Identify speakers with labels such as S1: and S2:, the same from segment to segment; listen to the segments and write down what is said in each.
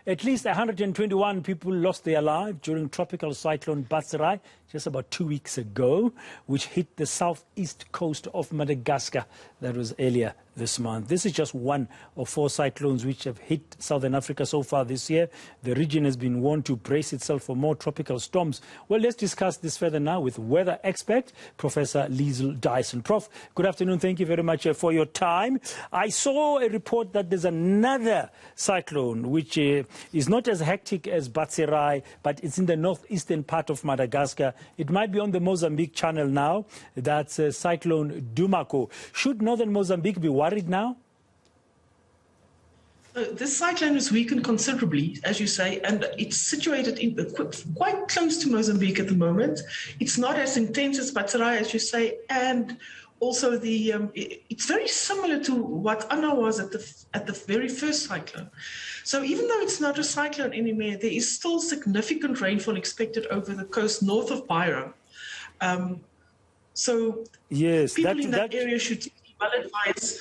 S1: At least 121 people lost their lives during Tropical Cyclone Batsirai just about 2 weeks ago, which hit the southeast coast of Madagascar. That was earlier this month. This is just one of 4 cyclones which have hit Southern Africa so far this year. The region has been warned to brace itself for more tropical storms. Well, let's discuss this further now with weather expert, Professor Liesl Dyson. Prof, good afternoon. Thank you very much for your time. I saw a report that there's another cyclone which is not as hectic as Batsirai, but it's in the northeastern part of Madagascar. It might be on the Mozambique channel now. That's Cyclone Dumako. Should northern Mozambique be worried now?
S2: This cyclone is weakened considerably, as you say, and it's situated quite close to Mozambique at the moment. It's not as intense as Batsirai, as you say, and also it's very similar to what Anna was at the very first cyclone. So even though it's not a cyclone anymore, there is still significant rainfall expected over the coast north of Baira. So
S1: yes,
S2: people in that area should be well advised.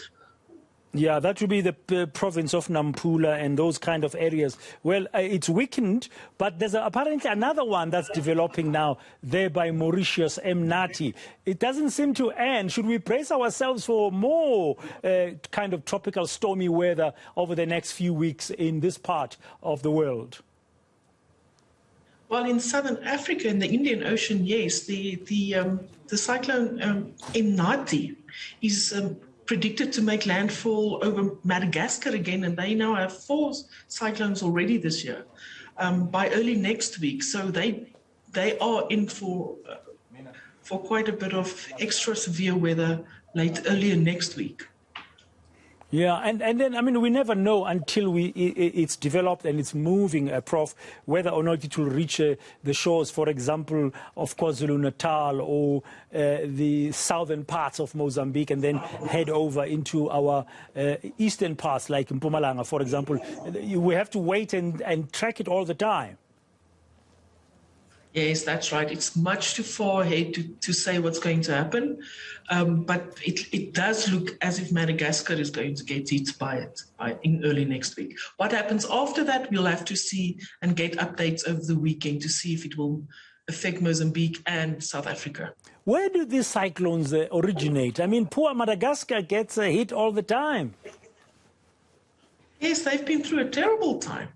S1: Yeah, that would be the province of Nampula and those kind of areas. Well, it's weakened, but there's apparently another one that's developing now there by Mauritius, Mnati. It doesn't seem to end. Should we brace ourselves for more kind of tropical stormy weather over the next few weeks in this part of the world?
S2: Well, in southern Africa, in the Indian Ocean, yes, the cyclone Mnati is predicted to make landfall over Madagascar again, and they now have 4 cyclones already this year by early next week. So they are in for quite a bit of extra severe weather earlier next week.
S1: Yeah, and then, I mean, we never know until it's developed and it's moving, Prof, whether or not it will reach the shores, for example, of KwaZulu-Natal or the southern parts of Mozambique and then head over into our eastern parts, like Mpumalanga, for example. We have to wait and track it all the time.
S2: Yes, that's right. It's much too far ahead to say what's going to happen. But it does look as if Madagascar is going to get hit by it in early next week. What happens after that, we'll have to see and get updates over the weekend to see if it will affect Mozambique and South Africa. Where do these cyclones originate? I mean, poor Madagascar gets hit all the time. Yes, they've been through a terrible time.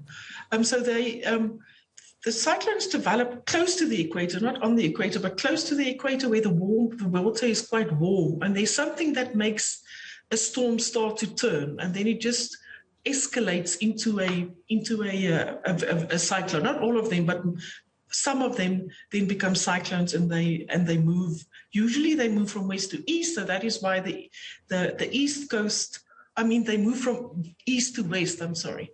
S2: The cyclones develop close to the equator, not on the equator, but close to the equator where the water is quite warm. And there's something that makes a storm start to turn, and then it just escalates into a cyclone. Not all of them, but some of them then become cyclones, and they move. Usually they move from west to east, so that is why the east coast. I mean, they move from east to west, I'm sorry.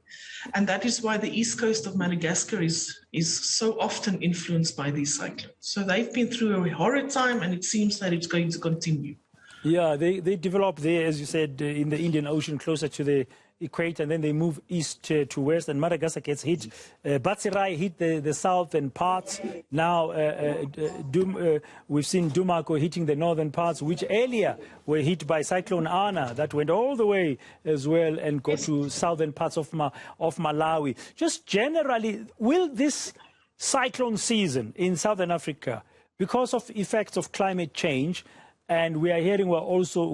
S2: And that is why the east coast of Madagascar is so often influenced by these cyclones. So they've been through a horrid time, and it seems that it's going to continue. Yeah, they develop there, as you said, in the Indian Ocean, closer to the equator, and then they move east to west, and Madagascar gets hit. Batsirai hit the southern parts. Now we've seen Dumako hitting the northern parts, which earlier were hit by Cyclone Ana that went all the way as well and got to southern parts of Malawi. Just generally, will this cyclone season in southern Africa, because of effects of climate change, and we are hearing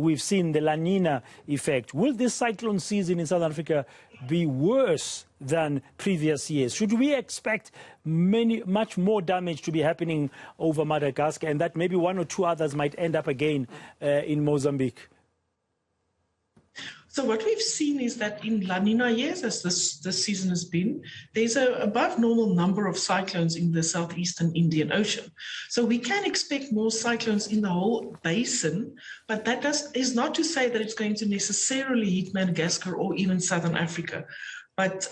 S2: we've seen the La Nina effect, will this cyclone season in South Africa be worse than previous years? Should we expect much more damage to be happening over Madagascar, and that maybe 1 or 2 others might end up again in Mozambique? So what we've seen is that in La Nina years, as this season has been, there's an above normal number of cyclones in the southeastern Indian Ocean. So we can expect more cyclones in the whole basin, but that is not to say that it's going to necessarily hit Madagascar or even southern Africa. But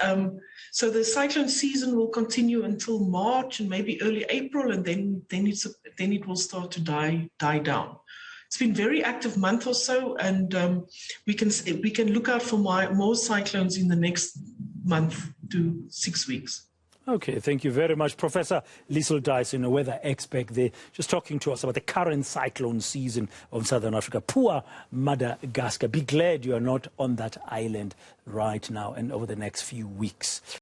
S2: so the cyclone season will continue until March and maybe early April, and then it will start to die down. It's been a very active month or so, and we can look out for more cyclones in the next month to 6 weeks. Okay, thank you very much, Professor Liesl Dyson, a weather expert there, just talking to us about the current cyclone season of Southern Africa. Poor Madagascar. Be glad you are not on that island right now and over the next few weeks.